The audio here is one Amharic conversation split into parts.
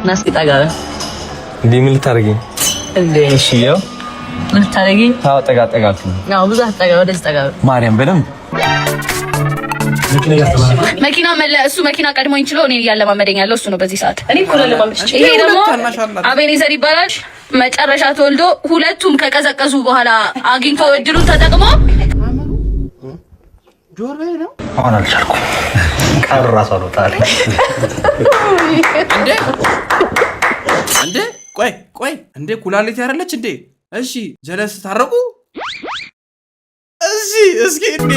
ናስቲ ጠጋበ እንዴ ምን ልታረጊ እንዴ? እሺ ያው ምን ልታረጊ? ታው ጠጋጠጋት ነው ብዙ አጠጋው ደስ ጠጋበ ማርያም በደንብ መኪና እሱ መኪና ቀድሞኝ ችሎ እኔ ያለማመደኝ ያለው እሱ ነው በዚህ ሰዓት። እኔ እኮ ለማመድ ይሄ ደግሞ አቤኔዘር ይባላል። መጨረሻ ተወልዶ ሁለቱም ከቀዘቀዙ በኋላ አግኝቶ እድሉን ተጠቅሞ ጆሮዬ ነው አሁን አልቻልኩም። ቀራሷ ነው ታሪ እንዴ ቆይ እንዴ ኩላሊት ያረለች እንዴ? እሺ ጀለስ ታረቁ እስኪ እንዴ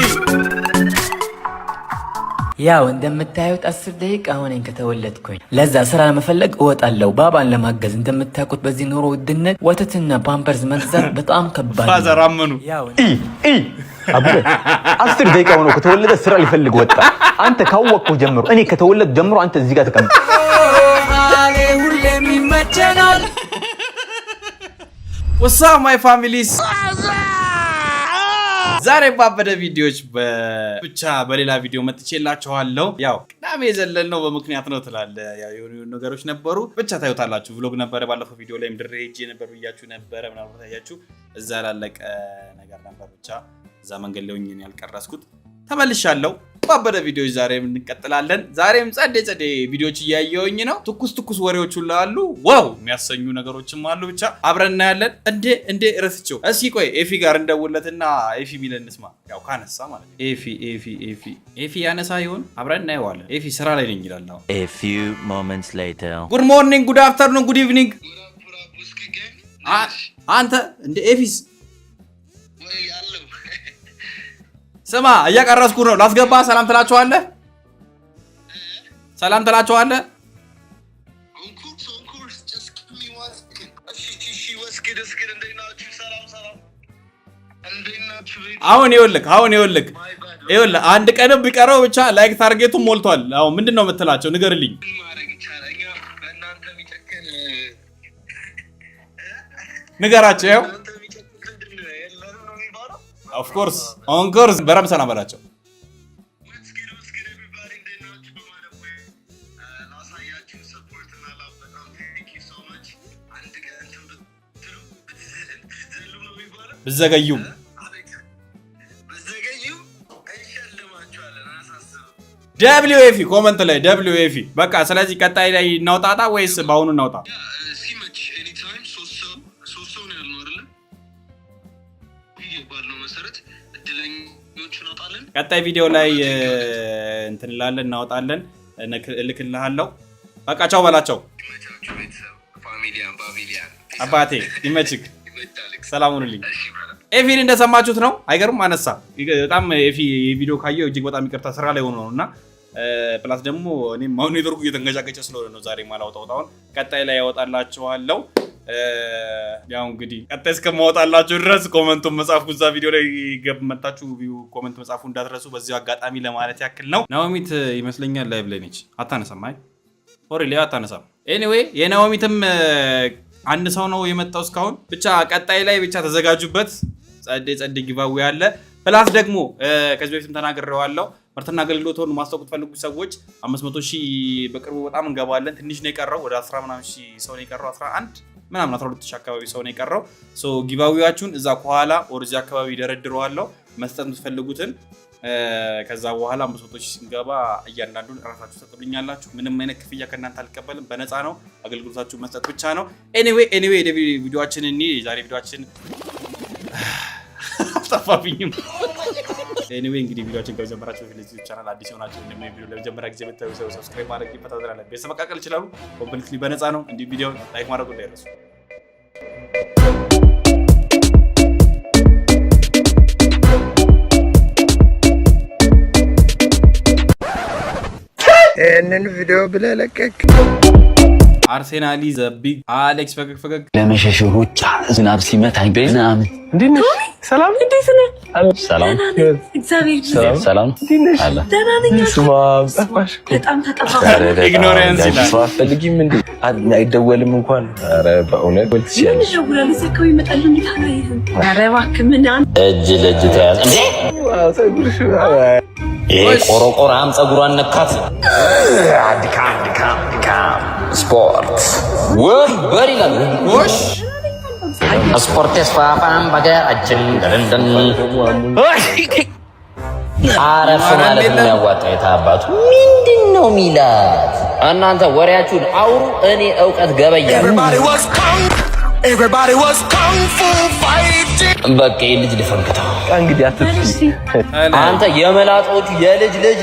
ያው እንደምታዩት 10 ደቂቃ ሆነኝ ከተወለድኩኝ። ለዛ ስራ ለመፈለግ እወጣለሁ ባባን ለማገዝ። እንደምታውቁት በዚህ ኑሮ ውድነት ወተትና ፓምፐርስ መግዛት በጣም ከባድ ነው። ባዘራመኑ አብረ 10 ደቂቃ ሆኖ ከተወለደ ስራ ሊፈልግ ወጣ። አንተ ካወቅኩ ጀምሮ እኔ ከተወለድ ጀምሮ አንተ እዚህ ጋር ተቀምጥ። አለ ሁሌም ይመቸናል። ወሳ ማይ ፋሚሊስ ዛሬ ባበደ ቪዲዮዎች ብቻ በሌላ ቪዲዮ መጥቼላችኋለሁ። ያው ቅዳሜ የዘለል ነው በምክንያት ነው ትላለ። ያው የሆኑ ነገሮች ነበሩ ብቻ ታዩታላችሁ። ቭሎግ ነበረ ባለፈው ቪዲዮ ላይም ድሬ ሄጄ ነበር ብያችሁ ነበረ። ምናልባት ታያችሁ እዛ ላለቀ ነገር ነበር። ብቻ እዛ መንገድ ላይ ሆኜ ያልቀረስኩት ተመልሻለሁ። ባበደ ቪዲዮዎች ዛሬም እንቀጥላለን። ዛሬም ጸዴ ቪዲዮዎች እያየሁኝ ነው። ትኩስ ወሬዎች ሁሉ አሉ። ዋው የሚያሰኙ ነገሮችም አሉ። ብቻ አብረን እናያለን። እንዴ ረስቼው እስኪ ቆይ ኤፊ ጋር እንደውለትና ኤፊ ሚለን እንስማ። ያው ካነሳ ማለት ነው። ኤፊ ያነሳ ይሆን? አብረን እናየዋለን። ኤፊ ስራ ላይ ነኝ ይላል። አሁን a few moments later ጉድ ሞርኒንግ፣ ጉድ አፍተርኑን፣ ጉድ ኢቭኒንግ። አንተ እንደ ኤፊስ ስማ እያቀረስኩ ነው። ላስገባ። ሰላም ትላችኋለህ? አሁን ይኸውልህ አንድ ቀንም ቢቀረው ብቻ ላይክ ታርጌቱን ሞልቷል። አሁን ምንድነው የምትላቸው ንገርልኝ። ንገራቸው። ያው ኦፍ ኮርስ በረም ሰላም በላቸው። ብዘገዩም WF ኮመንት ላይ WF በቃ። ስለዚህ ቀጣይ ላይ እናውጣጣ ወይስ ባሁኑ እናውጣ? ቀጣይ ቪዲዮ ላይ እንትን እንላለን እናወጣለን። እልክልሃለሁ። በቃ ቻው በላቸው። አባቴ ይመችክ። ሰላም ሁኑልኝ። ኤፊን እንደሰማችሁት ነው። አይገርም? አነሳ በጣም ኤፊ ቪዲዮ ካየው እጅግ በጣም ይቅርታ ስራ ላይ ሆኖ ነውና ፕላስ ደግሞ እኔም አሁን ኔትወርኩ እየተንገጫገጨ ስለሆነ ነው ዛሬ ማላውጣው። ቀጣይ ላይ ያወጣላችኋለሁ። ያው እንግዲህ ቀጣይ እስከማወጣላችሁ ድረስ ኮሜንቱን መጻፉ እዛ ቪዲዮ ላይ መጣችሁ ኮሜንት መጻፉ እንዳትረሱ በዚህ አጋጣሚ ለማለት ያክል ነው። ናኦሚት ይመስለኛል ላይቭ ላይ ነች። አታነሳም። አይ ኦሬሊ አታነሳም። ኤኒዌይ የናኦሚትም አንድ ሰው ነው የመጣው እስካሁን። ብቻ ቀጣይ ላይ ብቻ ተዘጋጁበት። ጸዴ ጊቫዌ አለ። ፕላስ ደግሞ ከዚህ በፊትም ተናግሬዋለሁ። ምርትና አገልግሎቱን ማስተዋወቅ ፈልጉ ሰዎች 500,000 በቅርቡ በጣም እንገባለን። ትንሽ ነው የቀረው። ወደ 10 ምናምን ሺህ ሰው ነው የቀረው። 11 ምናምን 12,000 አካባቢ ሰው ነው የቀረው። ሶ ጊቫዌያችሁን እዛ ከኋላ ወርዚ አካባቢ ደረድረዋለሁ መስጠት የምትፈልጉትን። ከዛ በኋላ 500,000 ሲንገባ እያንዳንዱን ራሳችሁ ተቀብሉኛላችሁ። ምንም አይነት ክፍያ ከእናንተ አልቀበልም። በነፃ ነው። አገልግሎታችሁ መስጠት ብቻ ነው። ኤኒዌይ ቪዲዮአችን ዛሬ ቪዲዮአችን አጣፋብኝም። ኤኒዌይ እንግዲህ ቪዲዮአችን ከጀመራችሁ ለዚህ ቻናል አዲስ ሆናችሁ እንደምን ቪዲዮ ለመጀመሪያ ጊዜ ብታዩ ሰብስክራይብ ማድረግ ይፈታተናል። ቤተሰብ መቀላቀል ይችላሉ። ኮምፕሊትሊ በነፃ ነው። እንዲህ ቪዲዮ ላይክ ማድረጉ እንዳይረሱ። ይህንን ቪዲዮ ብለህ ለቀቅ። አርሴናሊ ዘቢ አሌክስ ፈገግ ለመሸሽ ሩጫ ዝናብ ሲመታኝ ምናምን። እንዴት ነሽ? ሰላም እንዴት ነህ? ሰላም እግዚአብሔር ሰላም አለ። ደህና ነኝ። ጠፋሽ? በጣም ተጠፋሽ። ኢግኖራንስ ይላል። አትፈልጊም እንዴ? አይደወልም እንኳን። ኧረ በእውነት ወልትሽ ያለ ይደውላል። ዘካው ይመጣል እንዴ? ኧረ እባክህ ምን እጅ ለእጅ ተያዝ እንዴ? ይሄ ቆሮቆራም ፀጉሯን ነካት። ስፖርት ወንበር ይላል። ጎሽ ስፖርት ያስፋፋም በሀገራችን ደረንደን አረፍ ማለት የሚያዋጣው የታባቱ ምንድነው ሚላት? እናንተ ወሬያችሁን አውሩ፣ እኔ እውቀት ገበያለሁ። በቃ የልጅ ልፈንክተው እንግዲህ አትፍሲ። አንተ የመላጦቹ የልጅ ልጅ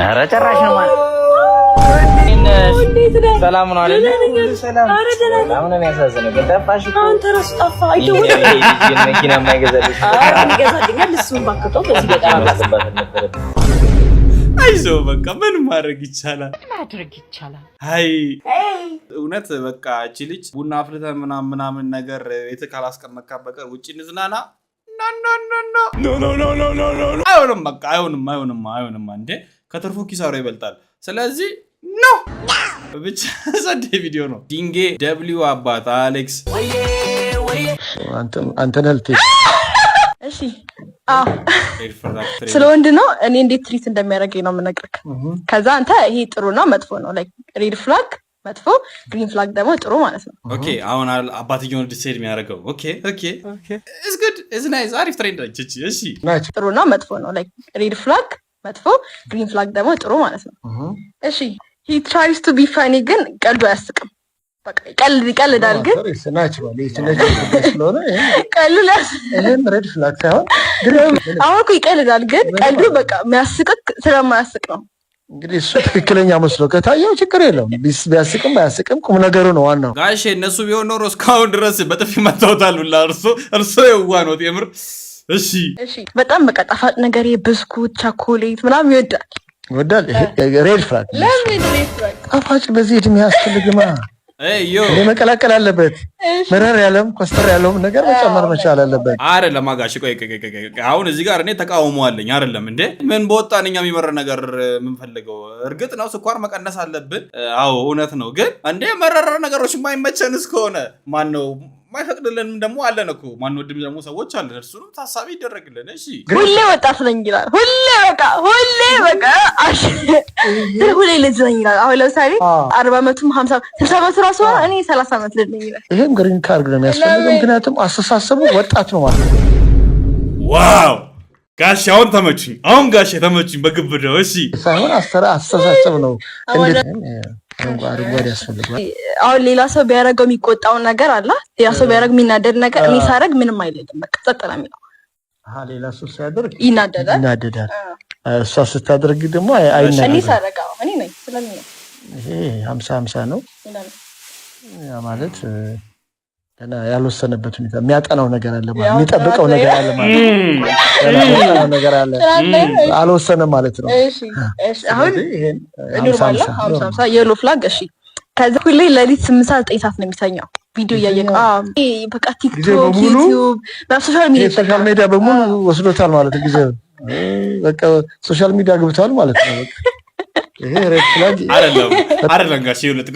ኧረ ጭራሽ ነው ማለት ሰላም ነው አይደል? ሰላም ነው። የሚያሳዝነው በጠፋሽ እኮ አንተ ራስ ጠፋ። አይደውልም መኪና የማይገዛልሽ ይገዛልኛል። እሱን ባክቶ በዚህ በጣም አላስባት ነበር። አይዞህ በቃ ምን ማድረግ ይቻላል? አይ እውነት በቃ እቺ ልጅ ቡና አፍልተህ ምናምን ነገር ቤት ካላስቀመጥካ በቀር ውጪ እንዝናና ኖ አይሆንም። በቃ አይሆንም። እንዴ ከትርፉ ኪሳሩ ይበልጣል። ስለዚህ ኖ ብቻ ሰደ ቪዲዮ ነው። ዲንጌ ደብሊው አባት አሌክስ አንተ ነልቴ እሺ ስለ ወንድ ነው እኔ እንዴት ትሪት እንደሚያደርገኝ ነው የምነግርህ። ከዛ አንተ ይሄ ጥሩ ነው መጥፎ ነው ላይክ ሬድ ፍላግ መጥፎ፣ ግሪን ፍላግ ደግሞ ጥሩ ማለት ነው። ኦኬ አሁን አባትየውን ዲሳይድ የሚያደርገው ኦኬ ኢዝ ጉድ ኢዝ ናይስ አሪፍ ትሬንድ ነች። እሺ ጥሩ ነው መጥፎ ነው ላይክ ሬድ ፍላግ መጥፎ፣ ግሪን ፍላግ ደግሞ ጥሩ ማለት ነው። እሺ he tries to be funny ግን ቀልዱ አያስቅም። በቃ ይቀልዳል ግን ናቹራሊ ስለሆነ ይሄን ሬድ ፍላግ ሳይሆን አሁን እኮ ይቀልዳል ግን ቀልዱ በቃ የሚያስቅክ ስለማያስቅ ነው። እንግዲህ እሱ ትክክለኛ መስሎ ከታየው ችግር የለውም። ቢያስቅም ባያስቅም ቁም ነገሩ ነው ዋናው። ጋሼ እነሱ ቢሆን ኖሮ እስካሁን ድረስ በጥፊ መታወታል ሁላ። እርሶ የዋ ነው የምር። እሺ በጣም በቃ ጣፋጭ ነገር ብስኩት፣ ቸኮሌት ምናምን ይወዳል። ሬድ ፍላግ ለምን ሬድ ፍላግ? ጣፋጭ በዚህ እድሜ ያስፈልግማ መቀላቀል አለበት። መረር ያለም ኮስተር ያለውም ነገር መጨመር መቻል አለበት። አይደለም አጋሽ ቆይ አሁን እዚህ ጋር እኔ ተቃውሞ አለኝ። አይደለም እንዴ ምን በወጣን እኛ የሚመረ ነገር ምን ፈልገው? እርግጥ ነው ስኳር መቀነስ አለብን። አዎ እውነት ነው። ግን እንዴ መረረ ነገሮች የማይመቸን እስከሆነ ማን ነው ማይፈቅድልንም ደግሞ አለን እኮ ማንወድም ደግሞ ሰዎች አለን። እርሱንም ታሳቢ ይደረግልን። እሺ ሁሌ ወጣት ነኝ ይላል። ሁሌ በቃ ሁሌ ልጅ ነኝ ይላል። አሁን ለምሳሌ 40 ዓመቱም 50 60 ዓመቱ ራሱ እኔ 30 ዓመት ልጅ ነኝ ይላል። ይሄም ግሪን ካርድ ነው የሚያስፈልገው። ምክንያቱም አስተሳሰቡ ወጣት ነው ማለት ነው። ዋው ጋሽ አሁን ተመችኝ። ጋሽ ተመችኝ በግብደው። እሺ ሳይሆን አስተሳሰብ ነው። አረንጓዴ ያስፈልጋል። አሁን ሌላ ሰው ቢያደርገው የሚቆጣውን ነገር አለ። ሌላ ሰው ቢያደርግ የሚናደድ ነገር እኔ ሳደርግ ምንም አይልም። በቃ ጸጥ ነው የሚለው። ሌላ ሰው ሲያደርግ ይናደዳል። እሷ ስታደርግ ደግሞ አይናደድም። እኔ ሳደርግ እኔ ነኝ ስለምን ነው ይሄ 50-50 ነው ማለት እና ያልወሰነበት ሁኔታ የሚያጠናው ነገር አለ ማለት የሚጠብቀው ነገር አለ ማለት የሚያጠናው ነገር አለ አልወሰነም ማለት ነው። እሺ አሁን ኖርማል 50 የሎ ፍላግ። እሺ ከዛ ሁሌ ለሊት 8 ሰዓት 9 ሰዓት ነው የሚተኛው ቪዲዮ እያየቀ በቃ ቲክቶክ፣ ዩቲዩብ፣ ሶሻል ሚዲያ በሙሉ ወስዶታል ማለት ጊዜ በቃ ሶሻል ሚዲያ ገብቷል ማለት ነው። ይሄ ሬድ ፍላግ አይደለም ጋሽ ይኸውልህ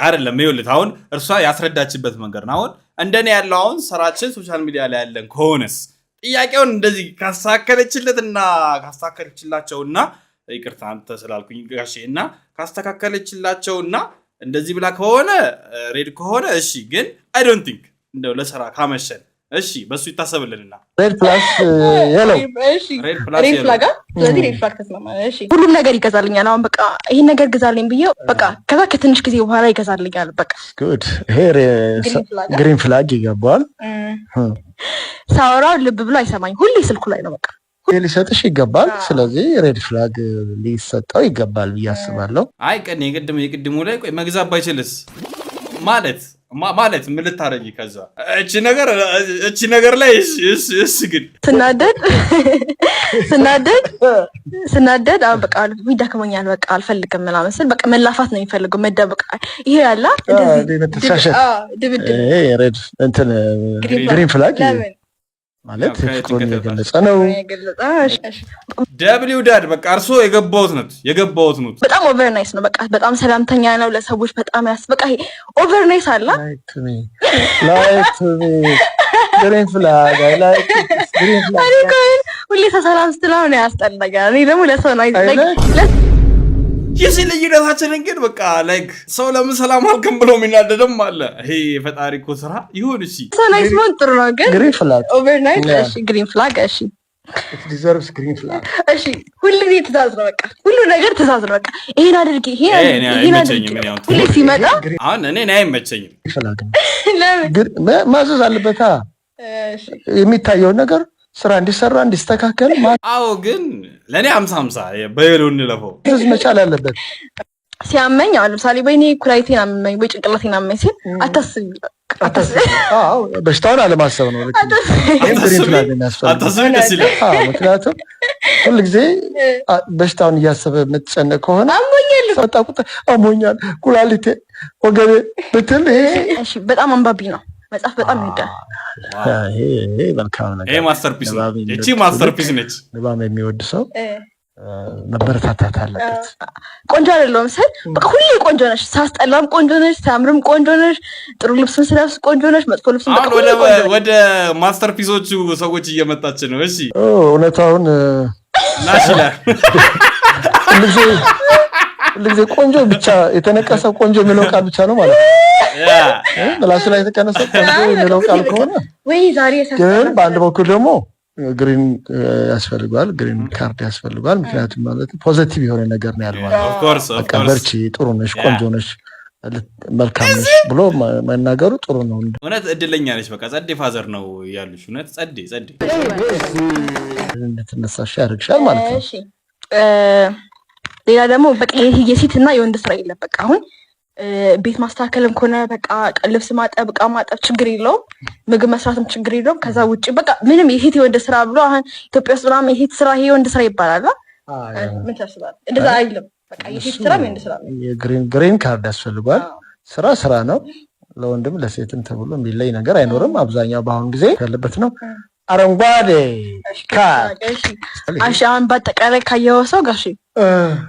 አይደለም ይኸውልህ አሁን እርሷ ያስረዳችበት መንገድ ነው። አሁን እንደኔ ያለው አሁን ስራችን ሶሻል ሚዲያ ላይ ያለን ከሆነስ ጥያቄውን እንደዚህ ካስተካከለችለትና ካስተካከለችላቸውና ይቅርታ አንተ ስላልኩኝ ጋሽ እና ካስተካከለችላቸውና እንደዚህ ብላ ከሆነ ሬድ ከሆነ እሺ። ግን አይ ዶንት ቲንክ እንደው ለስራ ካመሸን እሺ በሱ ይታሰብልንና ሬድ ፕላስ የለው ሬድ ፍላግ ስለዚህ ሬድ ፍላግ ተስማማን። እሺ ሁሉም ነገር ይገዛልኛል። አሁን በቃ ይሄን ነገር ግዛልኝ ብዬው በቃ ከዛ ከትንሽ ጊዜ በኋላ ይገዛልኛል። በቃ ጉድ ይሄ ግሪን ፍላግ ይገባል። ሳወራው ልብ ብሎ አይሰማኝ። ሁሌ ስልኩ ላይ ነው። በቃ ሊሰጥሽ ይገባል። ስለዚህ ሬድ ፍላግ ሊሰጠው ይገባል ብዬ አስባለሁ። አይ ቀን የቅድሙ ላይ ቆይ መግዛት ባይችልስ ማለት ምን ልታረጊ? ከዛ እቺ ነገር ላይ እሺ ግን ስናደድ በቃ ይደክመኛል። በቃ አልፈልግም ምናምን ስል በቃ መላፋት ነው የሚፈልገው መደበቅ። ይሄ ያላ ሬድ እንትን ግሪን ፍላግ ማለት ፍቅሩን የገለጸ ነው። ደብሊው ዳድ በቃ እርሶ የገባውት ነው። በጣም ኦቨርናይስ ነው። በቃ በጣም ሰላምተኛ ነው ለሰዎች በጣም በቃ ኦቨርናይስ አለ። ግሪን ፍላግ ሁሌ ሰላም ስትለው ነው ያስጠላኛል። እኔ ደግሞ ለሰው ነው የዚህ ልዩነታችንን ግን በቃ ላይክ ሰው ለምን ሰላም አልክም ብሎ የሚናደድም አለ። ይሄ የፈጣሪ እኮ ስራ ይሁን። እሺ ናይስ ሞን ጥሩ ነው ግን ግሪን ፍላግ ኦቨርናይት እሺ ግሪን ፍላግ እሺ it deserves green flag እሺ ሁሉ ትእዛዝ ነው በቃ ሁሉ ነገር ትእዛዝ ነው በቃ ይሄን አድርጊ ይሄን አድርጊ ሁሉ ሲመጣ አሁን እኔ አይመቸኝም ፍላግ ግን ማዘዝ አለበታ የሚታየው ነገር ስራ እንዲሰራ እንዲስተካከል አዎ ግን ለኔ 50-50 በየሉ እንለፈው መቻል አለበት ሲያመኝ አሁን ለምሳሌ በእኔ ኩላሊቴን አመመኝ ወይ ጭንቅላቴን አመመኝ ሲል አታስቢ አዎ በሽታውን አለማሰብ ነው አታስቢ ደስ ይላል ምክንያቱም ሁሉ ጊዜ በሽታውን እያሰበ የምትጨነቅ ከሆነ አሞኛል ኩላሊቴ ወገቤ ብትል እሺ በጣም አንባቢ ነው መጽሐፍ በጣም ይወዳል ይሄ መልካም ነገር ይሄ ማስተርፒስ ነው እቺ ማስተርፒስ ነች ንባብ የሚወድ ሰው መበረታታት አለበት ቆንጆ አይደለም ሰል በቃ ሁሌ ቆንጆ ነሽ ሳስጠላም ቆንጆ ነሽ ሳምርም ቆንጆ ነሽ ጥሩ ልብስም ስለብስ ቆንጆ ነሽ መጥፎ ልብስም በቃ ወደ ማስተርፒሶቹ ሰዎች እየመጣች ነው እሺ እውነታውን ናሽላ ሁሉ ቆንጆ ብቻ የተነቀሰው ቆንጆ የሚለው ቃል ብቻ ነው ማለት ነው በላሱ ላይ የተቀነሰው ቆንጆ የሚለው ቃል ከሆነ ወይ ዛሬ ግን በአንድ በኩል ደግሞ ግሪን ያስፈልጋል ግሪን ካርድ ያስፈልጋል ምክንያቱም ማለት ፖዚቲቭ የሆነ ነገር ነው ያለው ኦፍ ኮርስ በርቺ ጥሩ ነሽ ቆንጆ ነሽ መልካም ነሽ ብሎ መናገሩ ጥሩ ነው እውነት እድለኛ ነሽ በቃ ጸዴ ፋዘር ነው ያሉሽ እውነት ጸዴ እንድትነሳሽ ያደርግሻል ማለት ነው እሺ ሌላ ደግሞ በቃ የሴትና የወንድ ስራ የለም በቃ አሁን ቤት ማስተካከልም ከሆነ በቃ ልብስ ማጠብ ዕቃ ማጠብ ችግር የለውም ምግብ መስራትም ችግር የለውም ከዛ ውጪ በቃ ምንም የሴት የወንድ ስራ ብሎ አሁን ኢትዮጵያ ውስጥ ምናምን የሴት ስራ ይሄ የወንድ ስራ ይባላል ምን ታስባለህ እንደዛ አይደለም በቃ የሴት ስራ የወንድ ስራ ነው የግሪን ካርድ ያስፈልጋል ስራ ነው ለወንድም ለሴትም ተብሎ የሚለይ ነገር አይኖርም አብዛኛው በአሁን ጊዜ ያለበት ነው አረንጓዴ ካርድ አሁን በአጠቃላይ ካየኸው ሰው ጋሽ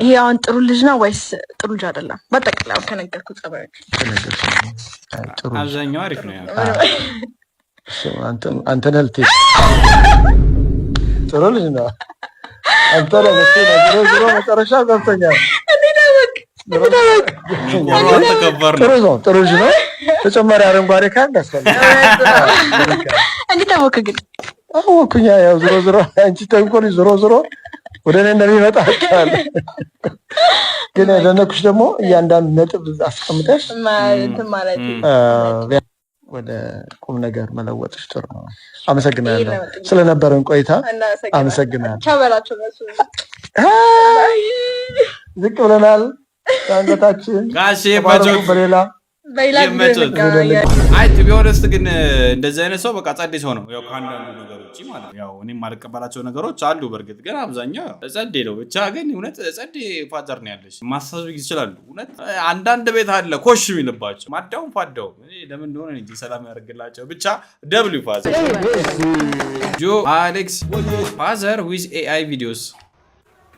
ይሄ አሁን ጥሩ ልጅ ነው ወይስ ጥሩ ልጅ አይደለም በአጠቃላይ ከነገርኩት ጸባዮች ጥሩ አብዛኛው አሪፍ ነው አንተ ነህ ጥሩ ልጅ ነው አንተ ለምን ነው መጨረሻ ገብቶኛል ጥሩ ልጅ ነው ተጨማሪ አረንጓዴ ካርድ ያስፈልጋል እንዴት አወቅህ ግን አወኩኝ ያው ዝሮ አንቺ ተንኮል ዝሮ ወደ እኔ እንደሚመጣ አውቃለሁ ግን ለነኩሽ ደግሞ እያንዳንዱ ነጥብ አስቀምጠሽ ማለት ወደ ቁም ነገር መለወጥሽ ጥሩ ነው አመሰግናለሁ ስለነበረን ቆይታ አመሰግናለሁ ቻበላችሁ ዝቅ ብለናል አንገታችን ጋሼ ባጆክ በሌላ አይ ቱ ቢ ኦነስት ግን እንደዚህ አይነት ሰው በቃ ጸዴ ሰው ነው ያው ካንዳንዱ ነገሮች ማለት ያው እኔም ማልቀበላቸው ነገሮች አሉ በርግጥ ግን አብዛኛው ጸዴ ነው ብቻ ግን እውነት ጸዴ ፋዘር ነው ያለሽ ማሳሰብ ይችላል እውነት አንዳንድ ቤት አለ ኮሽ የሚልባቸው ማዳውን ፋዳው ለምን እንደሆነ እንጂ ሰላም ያደርግላቸው ብቻ ደብሊው ፋዘር ጆ አሌክስ ፋዘር ዊዝ ኤአይ ቪዲዮስ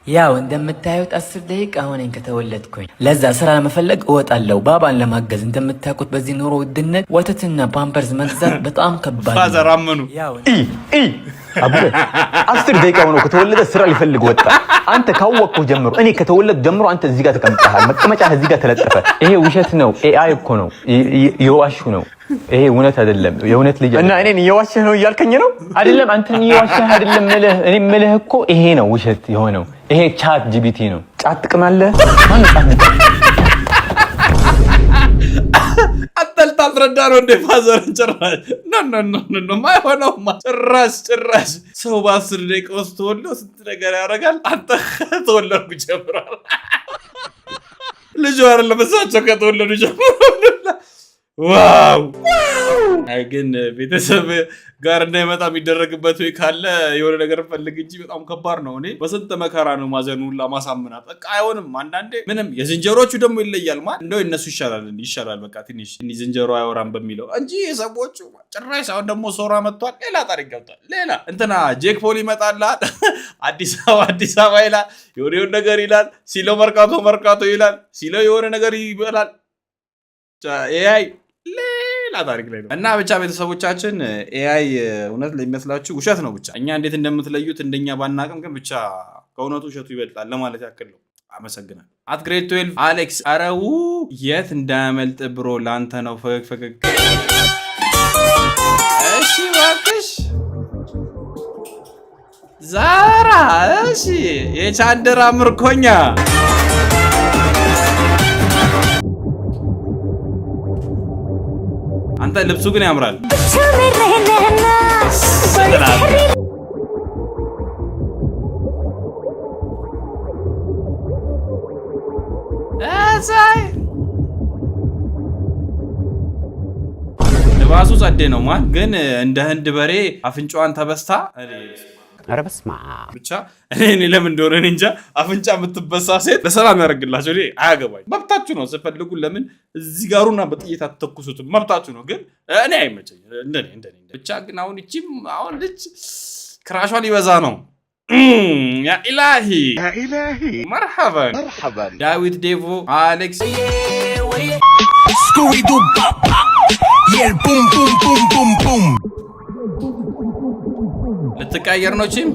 ያው እንደምታዩት 10 ደቂቃ ሆነኝ ከተወለድኩኝ ለዛ ስራ ለመፈለግ እወጣለሁ ባባን ለማገዝ እንደምታውቁት በዚህ ኑሮ ውድነት ወተትና ፓምፐርስ መግዛት በጣም ከባድ ነው ፋዘር አመኑ አብረ 10 ደቂቃ ሆኖ ከተወለደ ስራ ሊፈልግ ወጣ አንተ ካወቅኩ ጀምሮ እኔ ከተወለድ ጀምሮ አንተ እዚህ ጋር ተቀምጠሃል መቀመጫ እዚህ ጋር ተለጠፈ ይሄ ውሸት ነው ኤአይ እኮ ነው የዋሹ ነው ይሄ እውነት አይደለም የእውነት ልጅ እና እኔን እየዋሸህ ነው እያልከኝ ነው አይደለም አንተን እየዋሸህ አይደለም እኔ ምልህ እኮ ይሄ ነው ውሸት የሆነው ይሄ ቻት ጂፒቲ ነው ጫት ጥቅም አለ ማን ጫት አጥልታ አስረዳ ነው እንደ ፋዘር ጭራሽ ኖ ማይሆነው ጭራሽ ሰው በ10 ደቂቃ ውስጥ ተወልዶ ስንት ነገር ያደርጋል አንተ ተወለድኩ ጀምሯል ልጅ አይደለም እሳቸው ከተወለዱ ጀምሮ ዋው አይ ግን ቤተሰብ ጋር እንዳይመጣ የሚደረግበት ወይ ካለ የሆነ ነገር ፈልግ እንጂ በጣም ከባድ ነው እኔ በስንት መከራ ነው ማዘኑላ ማሳመናት በቃ አይሆንም አንዳንዴ ምንም የዝንጀሮቹ ደግሞ ይለያል ማለት እንደው እነሱ ይሻላል በቃ ትንሽ ዝንጀሮ አይወራም በሚለው እንጂ የሰቦቹ ጭራሽ አሁን ደግሞ ሶራ መጥቷል ሌላ ታሪክ ገብቷል ሌላ እንትና ጄክ ፖል ይመጣል አዲስ አበባ ይላል የሆነ ነገር ይላል ሲለው መርካቶ ይላል ሲለው የሆነ ነገር ይበላል ኤአይ ሌላ ታሪክ ላይ ነው እና ብቻ ቤተሰቦቻችን ኤአይ እውነት ለሚመስላችሁ ውሸት ነው ብቻ እኛ እንዴት እንደምትለዩት እንደኛ ባናቅም ግን ብቻ ከእውነቱ ውሸቱ ይበልጣል ለማለት ያክል ነው አመሰግናለሁ። አት ግሬድ 12 አሌክስ አረው የት እንዳያመልጥ ብሮ ላንተ ነው ፈገግ እሺ እባክሽ ዛራ እሺ የቻንደራ ምርኮኛ አንተ ልብሱ ግን ያምራል። ልባሱ ጸዴ ነው ማን ግን እንደ ህንድ በሬ አፍንጫዋን ተበስታ ኧረ በስመ አብ ብቻ እኔ ለምን እንደሆነ እንጃ አፍንጫ የምትበሳ ሴት ለሰላም ያደርግላቸው እኔ አያገባኝ መብታችሁ ነው ስትፈልጉ ለምን እዚህ ጋሩና በጥይት አትተኩሱትም መብታችሁ ነው ግን እኔ አይመቸኝ እንደኔ ብቻ ግን አሁን እቺም አሁን ልጅ ክራሿን ይበዛ ነው ያ ኢላሂ መርሐባን ዳዊት ዴቮ አሌክስ ስኩቢዱ የል ቡም ቡም ቡም ቡም ቡም ልትቀየር ነው ቺም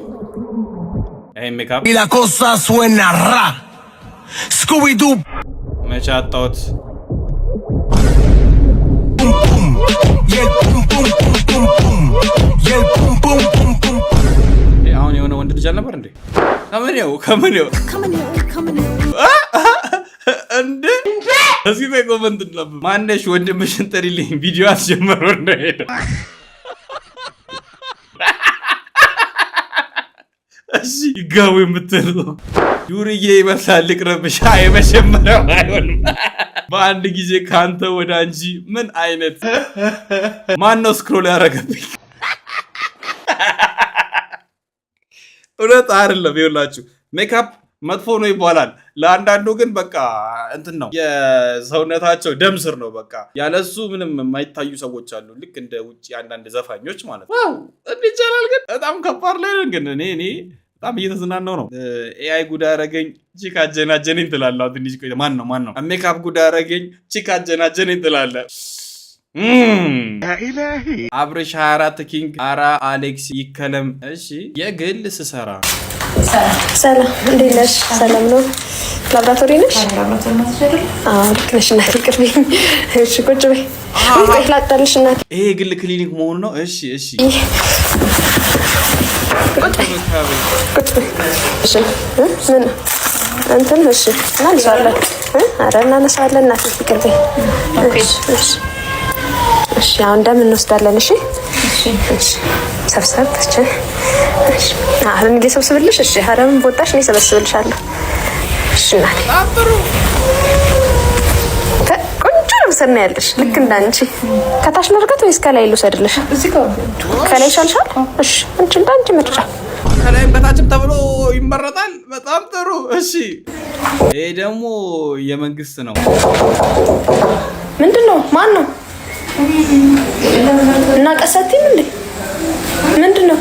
አይ ሜካፕ ላ ኮሳ ሱና ራ ስኩቢዱ መቻጣውት ቡም ቡም የል ቡም ቡም ቡም ቡም የል ቡም ቡም ቡም ቡም አሁን የሆነ ወንድ ልጅ አልነበር እንዴ ከመኔው እንዴ እዚህ ላይ ኮመንት ነበር ማነሽ ወንድምሽን ጥሪልኝ ቪዲዮ አስጀመረ እንደሄደ እሺ ይጋው የምትለው ዱርዬ ይመስላል ልቅረብሻ የመጀመሪያው አይሆንም በአንድ ጊዜ ካንተ ወደ አንጂ ምን አይነት ማን ነው ስክሮል ያደረገብኝ እውነት አይደለም ይኸውላችሁ ሜካፕ መጥፎ ነው ይባላል ለአንዳንዱ ግን በቃ እንትን ነው የሰውነታቸው ደም ስር ነው በቃ ያለሱ ምንም የማይታዩ ሰዎች አሉ ልክ እንደ ውጪ አንዳንድ ዘፋኞች ማለት ነው ዋው እንዲቻላል ግን በጣም ከባድ ላይ ነው ግን እኔ በጣም እየተዝናናው ነው ኤአይ ጉዳ አረገኝ ቺካ ጀናጀነኝ ትላለህ ትንሽ ቆይ ማን ነው ሜካፕ ጉዳ አረገኝ ቺካ ጀናጀነኝ ትላለህ ኢላሂ አብርሽ 24 ኪንግ አራ አሌክስ ይከለም እሺ የግል ስሰራ ሰላም እንዴት ነሽ? ሰላም ነው። ላብራቶሪ ነሽ? አዎ ልክ ነሽ እናቴ ቅርቤ እሺ ቁጭ በይ ወይ ላጣልሽ እናቴ ይሄ የግል ክሊኒክ መሆኑ ነው እሺ ቁጭ በይ እሺ ምን እንትን እሺ እናነሳለን ኧረ እናነሳለን እናቴ ቅርቤ እሺ አሁን እንደምን እንወስዳለን እሺ ሰብሰብ እሺ አሁን እንዴ ሰብስብልሽ እሺ ሀረም ቦታሽ ነው ሰብስብልሻለሁ እሺ እናቴ አጥሩ ቆንጆ ነው ያለሽ ልክ እንዳንቺ ከታች ለርቀት ወይስ ከላይ ልውሰድልሽ እዚህ ጋር ከላይ ሻልሻል እሺ አንቺ እንዳንቺ ምርጫ ከላይም በታችም ተብሎ ይመረጣል በጣም ጥሩ እሺ ይሄ ደግሞ የመንግስት ነው ምንድነው ማን ነው እና ቀሰቲም እንዴ ምንድነው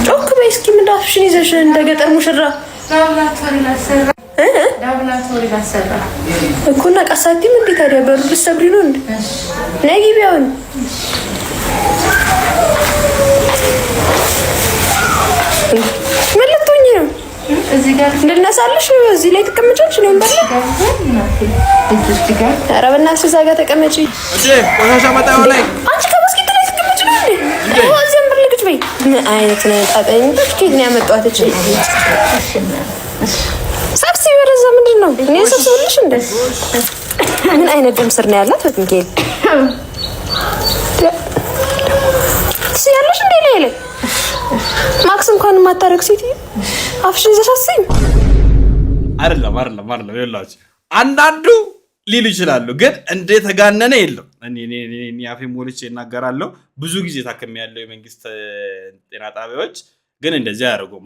ጮክ በይ እስኪ ምንዳፍሽን ይዘሽ እንደገጠር ሙሽራ ዳብላቶሪ ላሰራ እኮ እና ቀሰቲም እንዴ ታዲያ በሩ ልትሰብሪ ነው እንዴ ነይ ግቢያውን ምን ልትሆኚ ነው እዚህ ጋር እንድነሳልሽ እዚህ ላይ ተቀመጫለሽ ነው እንበል ኧረ በእናትሽ እዛ ጋር ተቀመጪ እሺ ቆሻሻ መጣው ላይ አንቺ ከመስጊድ ላይ ተቀመጪ ነው እንዴ እዚህ እንበል ልጅ በይ ምን አይነት ነው ጣጣኝ ከየት ነው ያመጣኋት እቺ ሰብስቢ ወደዛ ምንድን ነው እኔ ሰብስብልሽ እንደ ምን አይነት ደም ስር ነው ያላት ወጥንጌል ሲያለሽ እንዴ ላይ ማክስ እንኳን ማታረክ ሴት አፍሽን ዘሻሰኝ አይደለም ይኸውላችሁ አንዳንዱ ሊሉ ይችላሉ ግን እንዴት ተጋነነ የለም እኔ አፌ ሞልቼ እናገራለሁ ብዙ ጊዜ ታከሚያለው የመንግስት ጤና ጣቢያዎች ግን እንደዚህ አያደርጉም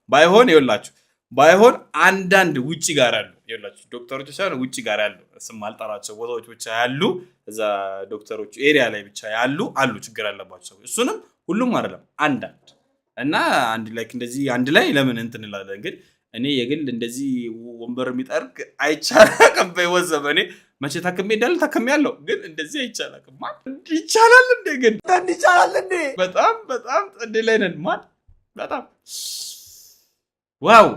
ባይሆን ይኸውላችሁ ባይሆን አንዳንድ ውጪ ጋር ያሉ ይኸውላችሁ ዶክተሮች ሳይሆን ውጪ ጋር ያሉ ስም አልጠራቸው ቦታዎች ብቻ ያሉ እዛ ዶክተሮች ኤሪያ ላይ ብቻ ያሉ አሉ ችግር አለባቸው እሱንም ሁሉም አይደለም አንዳንድ እና አንድ ላይ እንደዚህ አንድ ላይ ለምን እንትን እንላለን ግን እኔ የግል እንደዚህ ወንበር የሚጠርግ አይቻልም በወዘበኔ መቼ ታከም ሄዳለሁ ታከም ያለው ግን እንደዚህ አይቻልም ማን ይቻላል እንዴ ግን በጣም ጥድ ላይ ነን ማን በጣም ዋው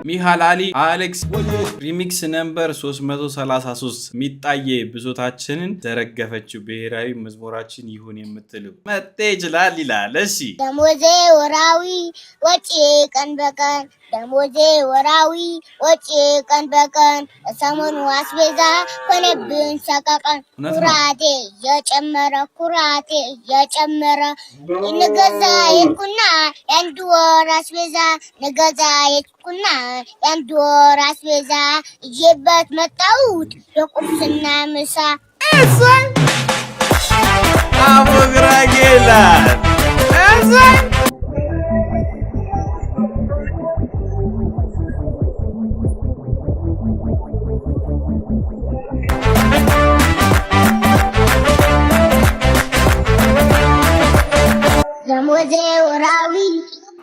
ሚሃል አሊ አሌክስ ሪሚክስ ነምበር 333 ሚጣዬ ብሶታችንን ዘረገፈችው ብሔራዊ መዝሙራችን ይሁን የምትለው መጤ ይችላል ይላል። እሺ ደሞዜ ወራዊ ወጪ ቀን በቀን ደሞዜ ወራዊ ወጪ ቀን በቀን ሰሞኑ አስቤዛ ሆነብን ሰቀቀን ኩራቴ የጨመረ ንገዛ የኩና የአንድ ወር አስቤዛ ንገዛ የኩና የአንድ ወር አስቤዛ ይዤበት መጣሁት ለቁርስና ምሳ አሞግራጌላ ደሞዜ ወራዊ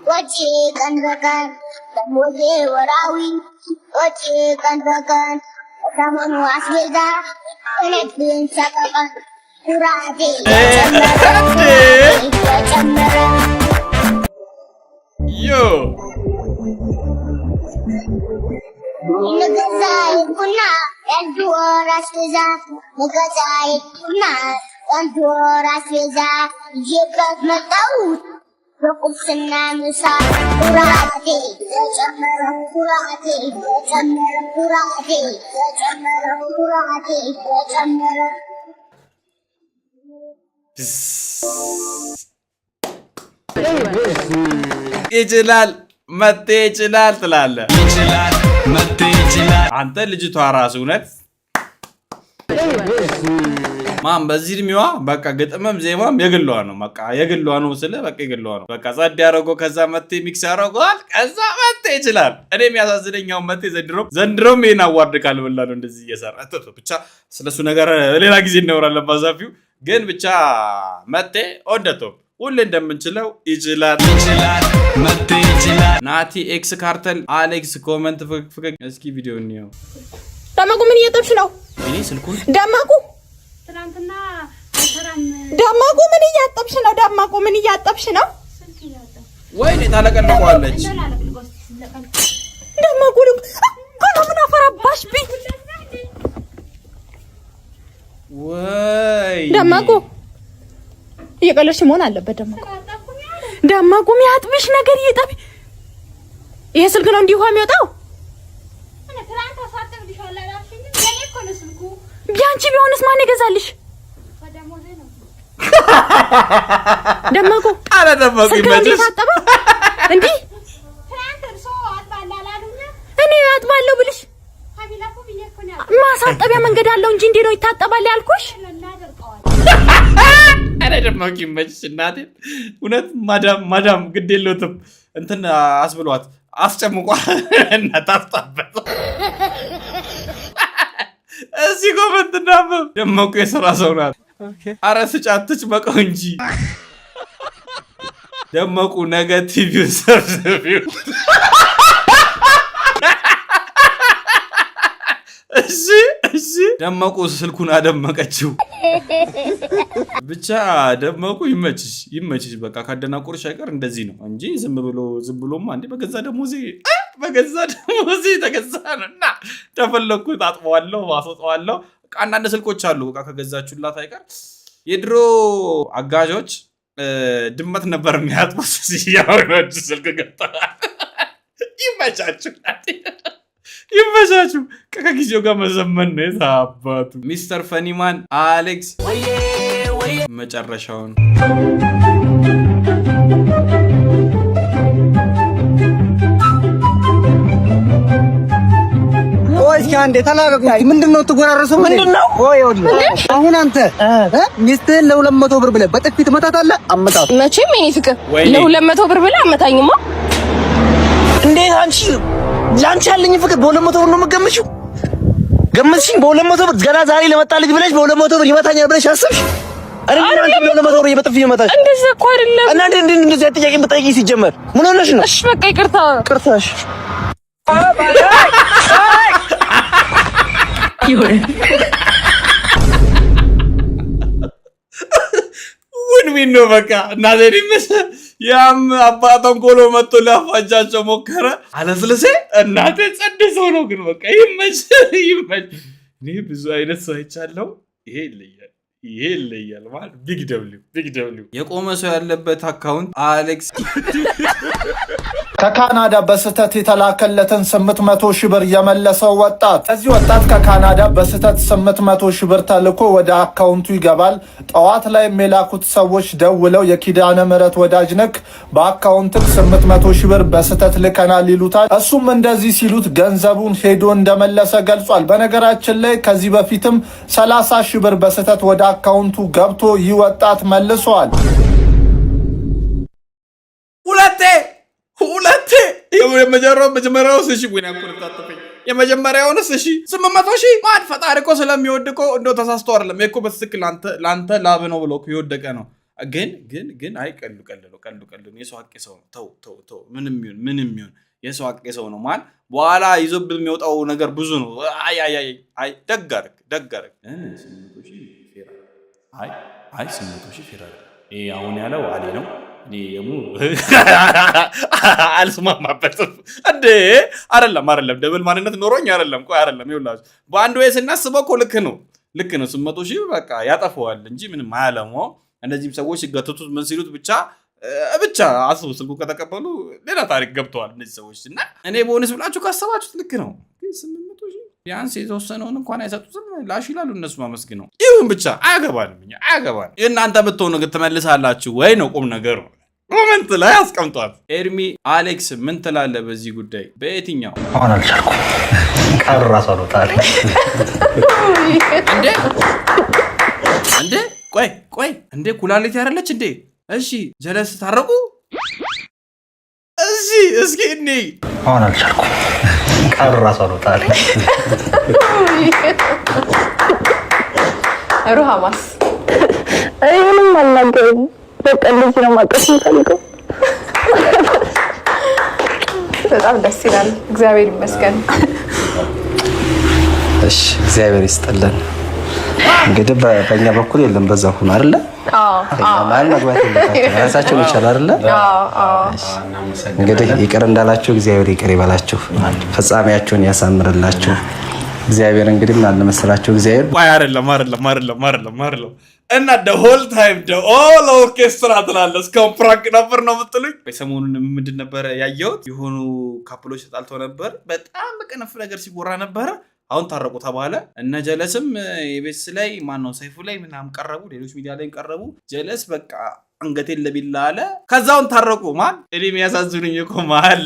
ወጪ ቀን በቀን ደሞዜ ወራዊ ወጪ ቀን በቀን ሰሞኑ አስቤዛ ሆነብን ሰቀቀን ኩራቴ የጨመረ ዮ ንገዛ የኩና የአንድ ወር አስቤዛ ንገዛ የኩና የአንድ ወር አስቤዛ ይዤበት መጣሁት ለቁርስና ምሳ ኩራቴ የጨመረ ይችላል መጤ ይችላል ትላለህ። አንተ ልጅቷ ራስ እውነት ማም በዚህ እድሜዋ በቃ ግጥምም ዜማም የግሏ ነው። በቃ የግሏ ነው ስለ በቃ የግሏ ነው። በቃ ጸድ ያደረገው ከዛ መጤ ሚክስ ያደረገዋል ከዛ መጤ ይችላል። እኔ የሚያሳዝነኛው መጤ ዘንድሮም ይሄን አዋርድ ካልበላ ነው እንደዚህ እየሰራ ብቻ ስለሱ ነገር ሌላ ጊዜ እናወራለን ባዛፊው ግን ብቻ መጤ ወደቶ ሁሌ እንደምንችለው ይችላል መጤ ይችላል። ናቲ ኤክስ ካርተል አሌክስ ኮመንት ፍቅቅ እስኪ ቪዲዮ እንየው። ደማቁ ምን እየጠብሽ ነው? እኔ ስልኩን ደማቁ ትናንትና ደማቁ ምን እያጠብሽ ነው? ደማቁ ምን እያጠብሽ ነው? ወይኔ ታለቀለቀዋለች። ደማቁ ምን አፈራባሽ ቢ ወይ ደማቁ እየቀለድሽ መሆን አለበት። ደማቁ የሚያጥብሽ ነገር እየጠብ ይሄ ስልክ ነው እንዲሁ የሚወጣው ቢያንቺ ቢሆንስ ማን ይገዛልሽ? ደማቁ አረ ደማቁ ይመችሽ እንዴ እኔ አጥባለሁ ብልሽ ማሳጠቢያ መንገድ አለው እንጂ እንዴ ነው ይታጠባል ያልኩሽ? አረ ደማቁ ይመችሽ እናቴ እውነት ማዳም ግድ የለውም እንትን አስብሏት አስጨምቋ እና ታስጣበት እዚህ ኮመንት እናንብብ። ደማቁ የሥራ ሰው ናት። አረ ስጫትች በቀው እንጂ ደማቁ ነገ ቲቪውን ሰብስቢው። እሺ ደማቁ ስልኩን አደመቀችው። ብቻ ደማቁ ይመችሽ በቃ ካደናቆርሽ አይቀር እንደዚህ ነው እንጂ ዝም ብሎማ እንዴ በገዛ ደሞዜ ተገዛ ነውና ተፈለኩት አጥበዋለሁ አስወጣዋለሁ። አንዳንድ ስልኮች አሉ በቃ ከገዛችሁላት አይቀር የድሮ አጋዦች ድመት ነበር የሚያጥቡት ያወራች ስልክ ገጠዋል። ይመቻችሁ ከጊዜው ጋር መዘመን ነው የታባቱ። ሚስተር ፈኒማን አሌክስ መጨረሻውን እስኪ አንዴ ተላቀቁ። ምንድነው ትጎራረሰው? ምንድነው? አሁን አንተ ሚስትህን ለ200 ብር ብለህ በጥፊ ትመታታለህ? አመጣት መቼም የኔ ፍቅር ለ200 ብር ብለህ አመታኝማ። እንዴት አንቺ ላንቺ ያለኝ ፍቅር በ200 ብር ነው የምትገምቺው? ገምትሽኝ በ200 ብር ገና ዛሬ ለመጣ ልጅ ብለሽ በ200 ብር ይመታኛል ብለሽ አስብሽ? አረ አንተ በ200 ብር በጥፊ ይመታሽ? እንደዛ እኮ አይደለም። እና እንደዚህ ጥያቄ የምትጠይቂ ሲጀመር ምን ሆነሽ ነው? እሺ በቃ ይቅርታሽ ምን ነው በቃ እናዘሪ ያም አባቷን ኮሎ መጥቶ ሊያፋጃቸው ሞከረ። አለስልሴ እናቴ ጸድ ሰው ነው ግን በቃ ይመች። እኔ ብዙ አይነት ሰው አይቻለሁ። ይሄ ይለያል ማለት ቢግ ደብሊው የቆመ ሰው ያለበት አካውንት አሌክስ ከካናዳ በስህተት የተላከለትን 800 ሺህ ብር የመለሰው ወጣት። እዚህ ወጣት ከካናዳ በስህተት 800 ሺህ ብር ተልኮ ወደ አካውንቱ ይገባል። ጠዋት ላይ የላኩት ሰዎች ደውለው የኪዳነ ምህረት ወዳጅ ነክ በአካውንትክ 800 ሺህ ብር በስህተት ልከናል ይሉታል። እሱም እንደዚህ ሲሉት ገንዘቡን ሄዶ እንደመለሰ ገልጿል። በነገራችን ላይ ከዚህ በፊትም 30 ሺህ ብር በስህተት ወደ አካውንቱ ገብቶ ይህ ወጣት መልሷል። ሁለቴ የመጀመሪያው እሺ ወይ ያቆርጣጥፈኝ የመጀመሪያውን እሺ 800 ሺህ ማን ፈጣሪ እኮ ስለሚወድቀው እንደው ተሳስቶ አይደለም እኮ በትክክል ላንተ ላብ ነው ብሎ ይወደቀ ነው። ግን አይ ቀልዱ የሰው ሀቅ ሰው ነው። ተው ምንም ይሁን የሰው ሀቅ ሰው ነው ማለት በኋላ ይዞብህ የሚወጣው ነገር ብዙ ነው። አይ ደጋርክ 800 ሺህ ፌራ አይ 800 ሺህ ፌራ ይሄ አሁን ያለው አሊ ነው። እኔ አልስማማበትም እንዴ አይደለም ደብል ማንነት ኖሮኝ አይደለም ይኸውላችሁ በአንድ ወይ ስናስበው እኮ ልክ ነው 800 ሺህ በቃ ያጠፋዋል እንጂ ምንም አያለመው። እነዚህም ሰዎች ሲገተቱት ምን ሲሉት ብቻ አስቡ ስልኩ ከተቀበሉ ሌላ ታሪክ ገብተዋል እነዚህ ሰዎች እና እኔ ቦነስ ብላችሁ ካሰባችሁት ልክ ነው። ግን 800 ሺህ ቢያንስ የተወሰነውን እንኳን አይሰጡትም ላሽ ይላሉ እነሱ ማመስግነው ይሁን ብቻ አያገባንም የእናንተ ብትሆኑ ግን ትመልሳላችሁ ወይ ነው ቁም ነገሩ። ኮሜንት ላይ አስቀምጧት። ኤርሚ አሌክስ ምን ትላለህ በዚህ ጉዳይ? በየትኛው አሁን አልቻልኩም ቀር ራስ አልወጣል እንዴ ቆይ እንዴ ኩላሊት ያረለች እንዴ? እሺ ጀለስ ታረቁ እስኪ እኔ አሁን አልቻልኩም ቀር ራስ አልወጣል ሩሃማስ ምንም አልናገርም። በቃ እንደዚህ ነው ማቀስ የምፈልገው። በጣም ደስ ይላል። እግዚአብሔር ይመስገን። እሺ እግዚአብሔር ይስጥልን። እንግዲህ በእኛ በኩል የለም በዛ ሁሉ አይደለ? ማን መግባት የለባቸው ራሳቸውን ይቻላል አይደለ? እንግዲህ ይቅር እንዳላችሁ እግዚአብሔር ይቅር ይበላችሁ፣ ፍጻሜያችሁን ያሳምርላችሁ። እግዚአብሔር እንግዲህ ምን አለ መሰላችሁ እግዚአብሔር አይደለም እና the whole time the all orchestra ትላለህ እስካሁን ፕራንክ ነበር ነው የምትሉኝ? ሰሞኑን ምንድን ነበር ያየሁት? የሆኑ ካፕሎች ተጣልተው ነበር። በጣም በቀነፍ ነገር ሲጎራ ነበር። አሁን ታረቁ ተባለ። እነ ጀለስም የቤስ ላይ ማነው ሰይፉ ላይ ምናምን ቀረቡ፣ ሌሎች ሚዲያ ላይ ቀረቡ። ጀለስ በቃ አንገቴን ለቢላ አለ። ከዛውን ታረቁ። ማን እኔ የሚያሳዝኑኝ እኮ መሀል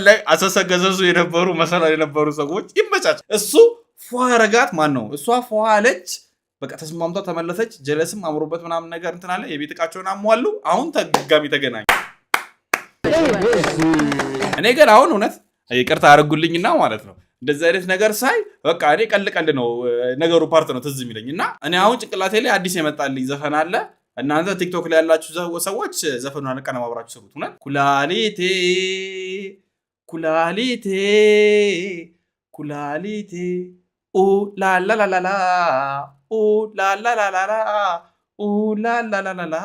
ላይ አሰሰገዘሱ የነበሩ መሰላል የነበሩ ሰዎች ይመቻች። እሱ ፏረጋት ማን ነው እሷ ፏለች። በቃ ተስማምታ ተመለሰች። ጀለስም አምሮበት ምናምን ነገር እንትን አለ። የቤት ዕቃቸውን አሟሉ። አሁን ተጋሚ ተገናኙ። እኔ ግን አሁን እውነት ይቅርታ አድርጉልኝና ማለት ነው እንደዚህ አይነት ነገር ሳይ በቃ እኔ ቀልድ ነው ነገሩ ፓርት ነው ትዝ የሚለኝ እና እኔ አሁን ጭንቅላቴ ላይ አዲስ የመጣልኝ ዘፈን አለ። እናንተ ቲክቶክ ላይ ያላችሁ ሰዎች ዘፈኑን አቀነባብራችሁ ስሩት። እውነት ኩላሊቴ ኡ ላላላላ ኡ ላላላላ ኡ ላላላላ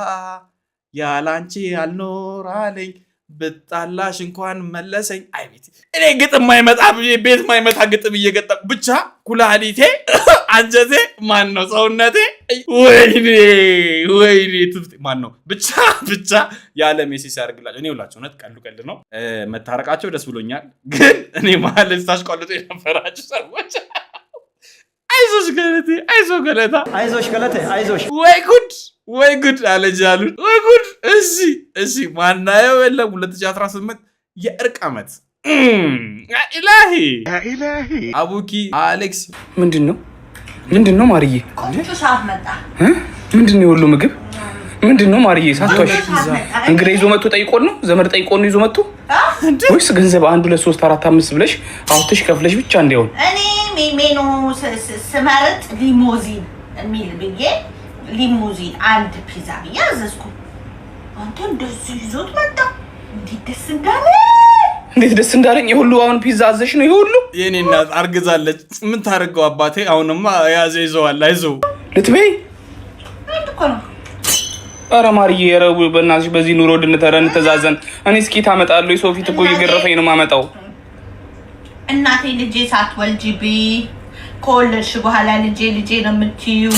ያላንቺ አልኖራለኝ ብጣላሽ እንኳን መለሰኝ። አይ ቤት እኔ ግጥም ማይመጣ ቤት ማይመጣ ግጥም እየገጠምኩ ብቻ ኩላሊቴ አንጀቴ ማን ነው ሰውነቴ ወይኔ ትፍት ማን ነው ብቻ ያለ ሜሴጅ ያርግላችሁ። እኔ ሁላችሁ እውነት ቀልድ ነው መታረቃቸው ደስ ብሎኛል። ግን እኔ መሀል ታሽቋልጡ የነበራችሁ ሰዎች አይዞሽ ገለቴ ወይ ጉድ አለጃሉ ወይ ጉድ። እሺ ማናየው የለም 2018 የእርቅ ዓመት ኢላሂ አቡኪ አሌክስ ምንድነው ማርዬ? ምንድነው የሁሉ ምግብ ምንድነው ማርዬ? ሳትዋሽ እንግዲህ ይዞ መጥቶ ጠይቆን ነው ዘመድ ጠይቆን ነው ይዞ መጥቶ ወይስ ገንዘብ 1 2 3 4 5 ብለሽ አውጥተሽ ከፍለሽ ብቻ እንዲያውን? እኔ ሜኑ ስመርጥ ሊሞዚን የሚል ብዬ ሊሙዚን አንድ ፒዛ ብዬ አዘዝኩ። አንተ እንደዚህ ይዞት መጣ። እንዴት ደስ እንዳለኝ የሁሉ አሁን ፒዛ አዘሽ ነው የሁሉ። የኔ እናት አርግዛለች። ምን ታርገው አባቴ? አሁንማ ያዘ ይዘዋል። አይዞህ ልትበይ ኧረ ማርዬ ረቡ በእናትሽ በዚህ ኑሮ ድንተረን ተዛዘን። እኔ እስኪ ታመጣለሁ የሰው ፊት እኮ እየገረፈኝ ነው ማመጣው። እናቴ ልጄ ሳትወልጂ ብይ ከወለድሽ በኋላ ልጄ ነው የምትይው።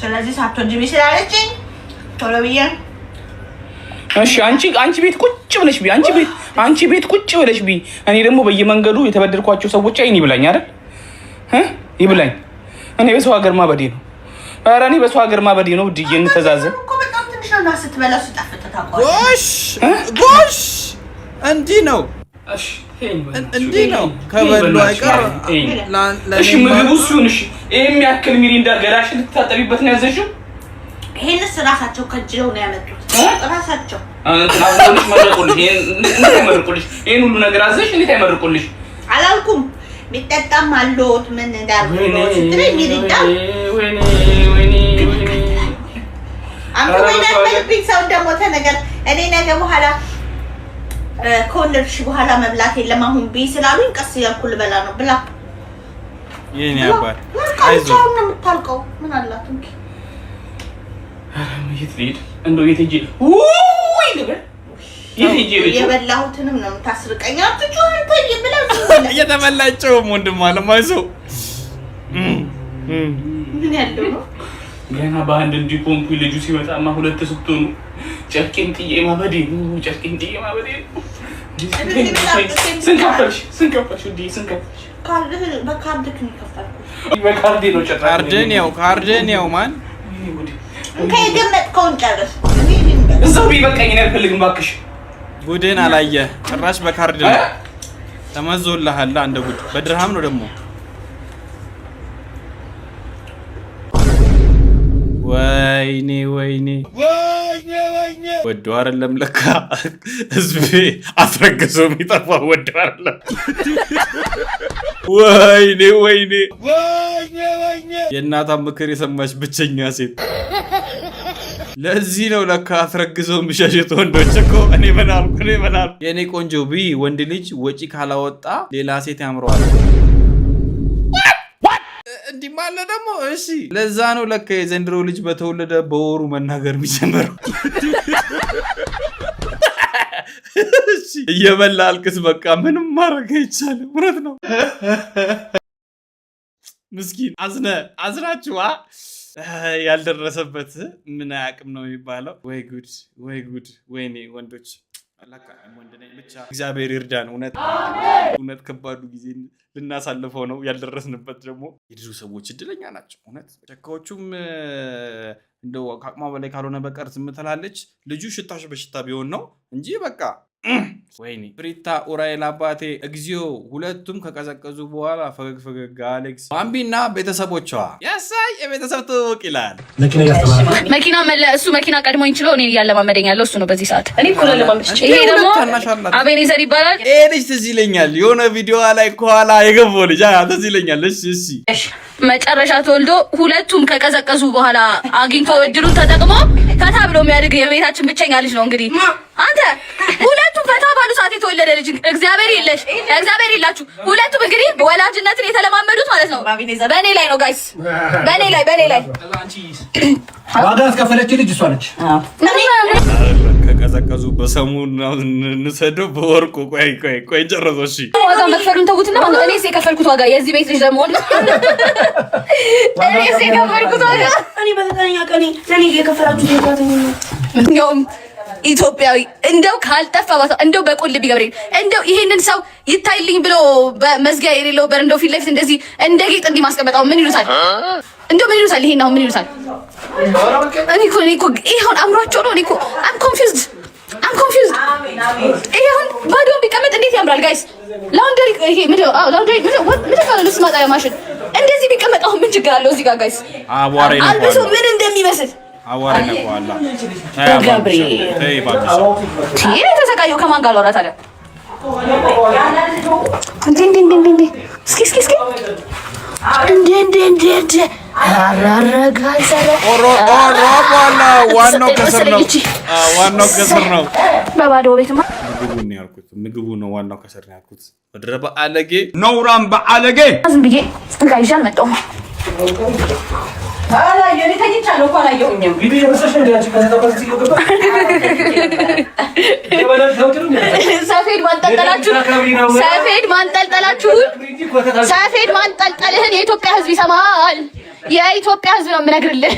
ስለዚህ ሳትወልጂ ብይ ስላለችኝ ቶሎ ብዬ እሺ አንቺ ቤት ቁጭ ብለሽ ቢ አንቺ ቤት ቁጭ ብለሽ ቢ እኔ ደግሞ በየመንገዱ የተበደልኳቸው ሰዎች አይን ይብላኝ አይደል ይብላኝ። እኔ በሰው ሀገር ማበዴ ነው። ኧረ እኔ በሰው ሀገር ማበዴ ነው። ድዬ እንተዛዘን እኮ በጣም ትንሽ ነው ስትበላው ሲጣፍጥ ታውቀዋለህ። ጎሽ እንዲህ ነው እንዲህ ነው ከበሉ አይቀር እሺ ምግቡ እሱን እሺ ይሄም ያክል ሚሪንዳ ገላሽ ልትታጠቢበት ነው ያዘሽው? ይሄንስ ራሳቸው ከጅለው ነው ያመጡት ራሳቸው። አሁንስ መረቁልሽ ይሄን ሁሉ ነገር አዘሽ እንዴት አይመርቁልሽ? አላልኩም ሚጠጣም አሎት ምን እንዳልኩት ስትለኝ ሚሪንዳ ወይኔ አንተ ወይኔ መልብኝ ሰው እንደሞተ ነገር እኔ ነገ በኋላ ከወለድሽ በኋላ መብላት የለም አሁን ቢ ስላሉኝ ቀስ እያልኩ ልበላ ነው ብላ የኔ አባት አይዞህ ነው የምታልቀው ምን አላት እንኪ የት ልሂድ እንደው የት ሂጅ ውይ ልበል የት ሂጅ ልጅ የበላሁትንም ነው የምታስርቀኝ አትጩህ አንተ ይብላ እየተበላጨውም ወንድም አለማይዘው ምን ያለው ነው ገና በአንድ እንዲቆምኩ ልጁ ሲመጣማ ሁለት ስትሆኑ ጨርቄን ጥዬ ማበዴ ስንከፈልሽ በካርድ ከፈለኩ በካርድ ነው ካርድን ያው ማን ከየገመጥከውን ጨርስ እዛው ቢበቃኝ ነው አልፈልግም እባክሽ ጉድን አላየ ጭራሽ በካርድ ነው ተመዞልሃል አንደ ጉድ በድርሃም ነው ደግሞ ወይኔ ወዶ አይደለም ለካ ህዝቤ አስረግዘው የሚጠፋው ወዶ አይደለም ወይኔ የእናቷ ምክር የሰማች ብቸኛ ሴት ለዚህ ነው ለካ አስረግዘው የሚሸሽት ወንዶች እኮ እኔ በናልኩ የኔ ቆንጆ ቢ ወንድ ልጅ ወጪ ካላወጣ ሌላ ሴት ያምረዋል እንዲህ ማለት ደግሞ እሺ ለዛ ነው ለካ የዘንድሮ ልጅ በተወለደ በወሩ መናገር የሚጀምረው እሺ እየበላ አልቅስ በቃ ምንም ማድረግ አይቻልም እውነት ነው ምስኪን አዝናችኋ ያልደረሰበት ምን አያውቅም ነው የሚባለው ወይ ጉድ ወይኔ ወንዶች አላካ ወንድ ነኝ ብቻ እግዚአብሔር ይርዳን እውነት ከባዱ ጊዜ ልናሳልፈው ነው ያልደረስንበት ደግሞ የድሮ ሰዎች እድለኛ ናቸው እውነት ቸካዎቹም እንደው ከአቅሟ በላይ ካልሆነ በቀር ዝም ትላለች ልጁ ሽታሽ በሽታ ቢሆን ነው እንጂ በቃ ወይኔ ፍሪታ ኡራኤል አባቴ እግዚኦ ሁለቱም ከቀዘቀዙ በኋላ ፈገግ አሌክስ ባምቢና ቤተሰቦቿ ያሳይ የቤተሰብ ትውውቅ ይላል መኪና እሱ መኪና ቀድሞኝ ችሎ እኔን እያለማመደኝ ያለው እሱ ነው በዚህ ሰዓት እኔ እኮ ለማመድሽ ይሄ ደግሞ አቤኔዘር ይባላል ይሄ ልጅ ትዝ ይለኛል የሆነ ቪዲዮ ላይ ከኋላ የገባው ልጅ ትዝ ይለኛል እሺ መጨረሻ ተወልዶ ሁለቱም ከቀዘቀዙ በኋላ አግኝቶ እድሉን ተጠቅሞ ፈታ ብሎ የሚያድግ የቤታችን ብቸኛ ልጅ ነው እንግዲህ አንተ ሁለቱም ፈታ ባሉ ሰዓት የተወለደ ልጅ እግዚአብሔር ይላችሁ ሁለቱም እንግዲህ ወላጅነትን የተለማመዱት ማለት ነው በእኔ ላይ ነው ጋይስ በእኔ ላይ ዋጋ አስከፈለች ልጅ እሷ ነች ከቀዘቀዙ በሰሙን እንሰደው በወርቁ ቆይ ጨረሶ እሺ ዋጋ መክፈሉን ተውትና እኔ የከፈልኩት ዋጋ የዚህ ቤት ልጅ ደግሞ እኔ የከፈልኩት ዋጋ እኔ በተገናኛ ቀኔ ለኔ የከፈላችሁ የጓተኛ እንደውም ኢትዮጵያዊ እንደው ካልጠፋ እንደው በቁልቢ ገብርኤል እንደው ይሄንን ሰው ይታይልኝ ብሎ በመዝጊያ የሌለው በር እንደው ፊት ለፊት እንደዚህ እንደ ጌጥ እንዲህ ማስቀመጣው ምን ይሉታል? እንደው ምን ይሉታል? ይሄን አሁን ምን ይሉታል? እኔ እኮ ይሄን አምሯቸው ነው። እኔ እኮ I'm confused ይሄ አሁን ባዶ ቢቀመጥ እንዴት ያምራል ጋይስ ላውንደሪ ይሄ ላውንደሪ ልብስ ማጠቢያ ማሽን እንደዚህ ቢቀመጥ አሁን ምን ችግር አለው እዚህ ጋር ጋይስ አልብሶ ምን እንደሚመስል አዋራ ነቋላ ገብርኤል ይሄ ተሰቃየው ከማን ጋር አወራ ታዲያ እንዴ እስኪ እንዴ አራረጋዘለ ዋናው ከስር ነው በባዶ ቤትማ ምግቡ ነው ዋናው ከስር ነው ያልኩት ወድረ በአለጌ ነውራም በአለጌ ዝም ብዬ ጋይዣል መጣው አላየሁ እኔ ተኝቻለሁ እኮ አላየሁኝም። ቪዲዮ የመሰለሽ እንዴ አንቺ ከዛ ተቆርጥ ሲገባ ሰፌድ ማንጠልጠልህን የኢትዮጵያ ሕዝብ ይሰማል። የኢትዮጵያ ሕዝብ ነው የምነግርልህ።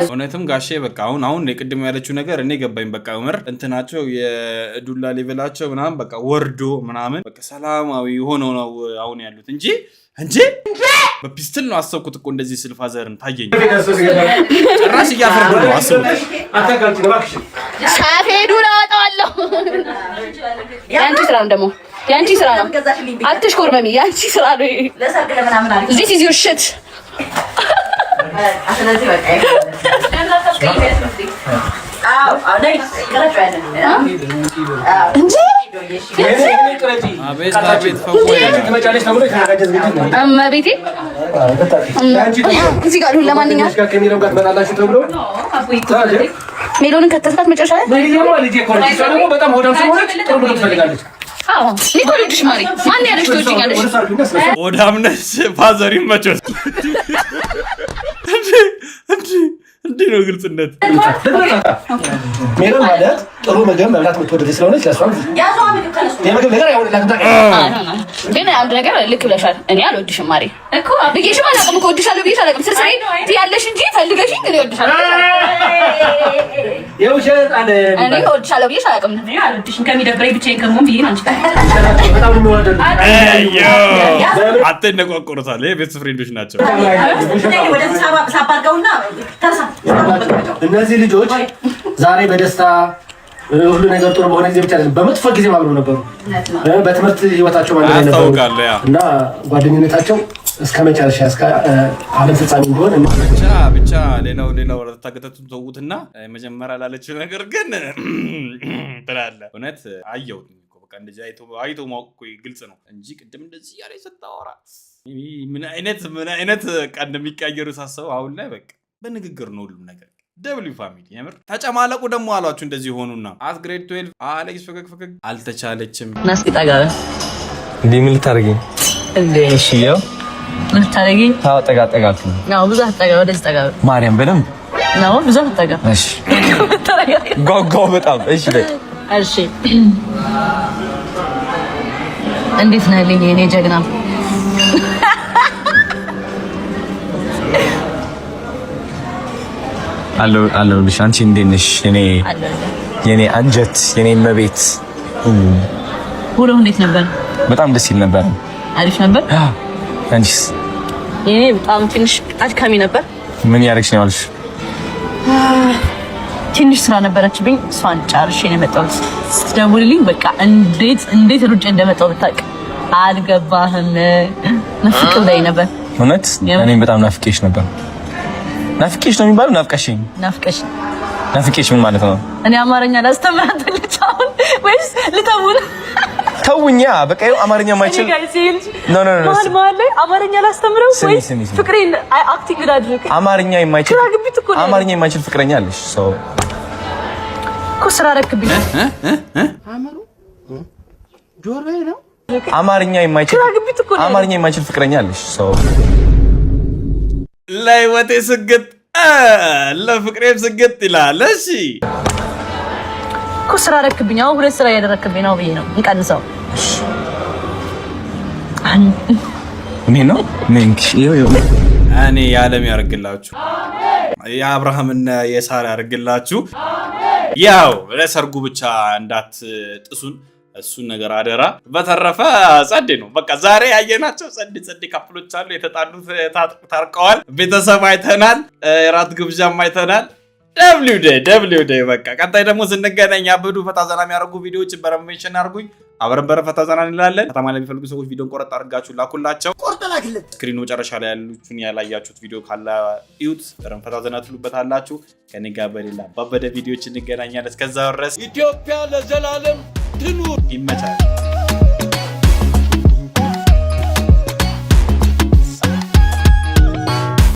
እውነትም ጋሼ በቃ አሁን የቅድም ያለችው ነገር እኔ ገባኝ። በቃ ዑመር እንትናቸው የዱላ ሌቨላቸው ምናምን በቃ ወርዶ ምናምን በቃ ሰላማዊ ሆነው ነው አሁን ያሉት እንጂ በፒስትል ነው አሰብኩት እኮ እንደዚህ ስልፋ ዘርን ታየኝ። ጭራሽ እያፈርዱ ነው አስቡት። ሰፌዱን አወጣዋለሁ። ያንቺ ስራ ነው ደግሞ ያንቺ ስራ ነው። አትሽኮርመሚ፣ ያንቺ ስራ ነው። ለሰርግ ለምናምን አለ This is your shit. ስለዚህ በቃ እንጂ አቤት ፈወይ እመቤቴ እዚህ ጋር ለማንኛውም ሜሎንን ከተስታት መጨረሻ ላይ በጣም ሆዳም ስለሆነች ጥሩ ብሎ ትፈልጋለች። ኒኮልድሽ ማሪ ማን ያለሽ ትወጪኛለሽ? ኦዳም ነሽ ፋዘር ይመቾት። እንዴ ነው ግልጽነት። ሜሮን ማለት ጥሩ ምግብ መብላት የምትወድ ስለሆነች ለሷም የምግብ ነገር አይሆንላትም። ግን አንድ ነገር ልክ ብለሻል። እኔ አልወድሽም ማሪ እኮ ብዬሽም አላውቅም እኮ ወድሻለሁ ብዬሽ አላውቅም። ስርስሬ ትያለሽ እንጂ ፈልገሽኝ እኔ ወድሻለሁ። የውሸት አለ እኔ ወድሻለሁ ብዬሽ አላውቅም። እኔ አልወድሽም ከሚደብረኝ ብቻዬን ከመሆን ብዬሽ አንቺ በጣም የሚወደዱ አትነቋቆሩታል። ቤስት ፍሬንዶች ናቸው። ወደዚህ ሳባርገውና እነዚህ ልጆች ዛሬ በደስታ ሁሉ ነገር ጥሩ በሆነ ጊዜ ብቻ አይደለም፣ በመጥፎ ጊዜ አብረው ነበሩ። በትምህርት ህይወታቸው ማለት ነው እና ጓደኝነታቸው እስከ መጨረሻ እስከ ዓለም ፍጻሜ እንዲሆን ብቻ ሌላው ታገተቱን ተውትና መጀመሪያ ላለችው ነገር ግን ትላለህ። እውነት አየሁት እኮ በቃ እንደዚህ አይቶ ማወቅ እኮ ግልጽ ነው እንጂ ቅድም እንደዚህ ያለ ስታወራ ምን አይነት ቀን እንደሚቀያየሩ ሳስበው አሁን ላይ በቃ በንግግር ነው ሁሉም ነገር። ደብሊው ፋሚሊ የምር ተጨማለቁ ደግሞ አሏችሁ እንደዚህ ሆኑና አት ግሬድ 12 አሌክስ ፈገግ አልተቻለችም። ናስቲ ጠጋበ እንዴ ምን ልታረጊኝ እንዴ? እሺ ያው ምን ልታረጊኝ? ታው ጠጋችሁ ነው ብዙ አትጠጋ፣ ወደዚህ ጠጋበ ማርያም በደንብ ነው ብዙ አትጠጋ። እሺ ጎጎ በጣም እሺ በይ እሺ። እንዴት ነህ ልኝ የኔ ጀግና? አሎ ልሽ አንቺ እንዴት ነሽ? የኔ አንጀት የኔ መቤት ሁሉ እንዴት ነበር? በጣም ደስ ይል ነበር። አሪፍ ነበር። አንቺስ? የኔ በጣም ትንሽ አድካሚ ነበር። ምን ያደርግሽ ነው ያልሽ? ትንሽ ስራ ነበረችብኝ፣ እሷን ጨርሼ ነው የመጣሁት። ስትደውልልኝ በቃ እንዴት ሩጬ እንደመጣሁ ብታውቅ። አልገባህም? ናፍቅ ብላኝ ነበር። እውነት? እኔም በጣም ናፍቄሽ ነበር። ናፍቄሽ ነው የሚባለው? ናፍቄሽ ምን ማለት ነው? እኔ አማርኛ ላስተምራት ልቻውን ወይስ ልተውን? ተውኛ በቃ ይኸው አማርኛ ማይችል ኖ ማን ላይ አማርኛ ላስተምረው ወይስ ፍቅሬን አክቲንግ ላድርግ? አማርኛ የማይችል ፍቅረኛ አለሽ? ሰው እኮ ስራ ረክብኝ። አማሩ ጆሮዬ ነው። አማርኛ የማይችል ፍቅረኛ አለሽ? ሰው ለህይወቴ ስግጥ ለፍቅሬም ስግጥ ይላል። እሺ እኮ ስራ ረክብኝ። አሁን ሁለት ስራ ያደረክብኝ ነው ብዬ ነው እንቀንሰው። እኔ የዓለም ያርግላችሁ፣ የአብርሃምና የሳራ ያርግላችሁ። ያው ለሰርጉ ብቻ እንዳትጥሱን እሱን ነገር አደራ። በተረፈ ጸዴ ነው በቃ ዛሬ ያየናቸው ጸዴ ካፕሎች አሉ። የተጣሉት ታርቀዋል። ቤተሰብ አይተናል። የራት ግብዣም አይተናል። ደብሊው ዴይ በቃ ቀጣይ ደግሞ ስንገናኝ ያበዱ ፈታ ዘና የሚያደርጉ ቪዲዮዎችን በረሜሽን አድርጉኝ። አብረን ፈታ ዘና እንላለን። ከተማ ላይ የሚፈልጉ ሰዎች ቪዲዮን ቆረጥ አድርጋችሁ ላኩላቸው። ስክሪኑ መጨረሻ ላይ ያሉትን ያላያችሁት ቪዲዮ ካለ እዩት። በረን ፈታ ዘና ትሉበታላችሁ። ከኔ ጋር በሌላ ባበደ ቪዲዮዎች እንገናኛለን። እስከዛው ድረስ ኢትዮጵያ ለዘላለም ትኑር። ይመቻል።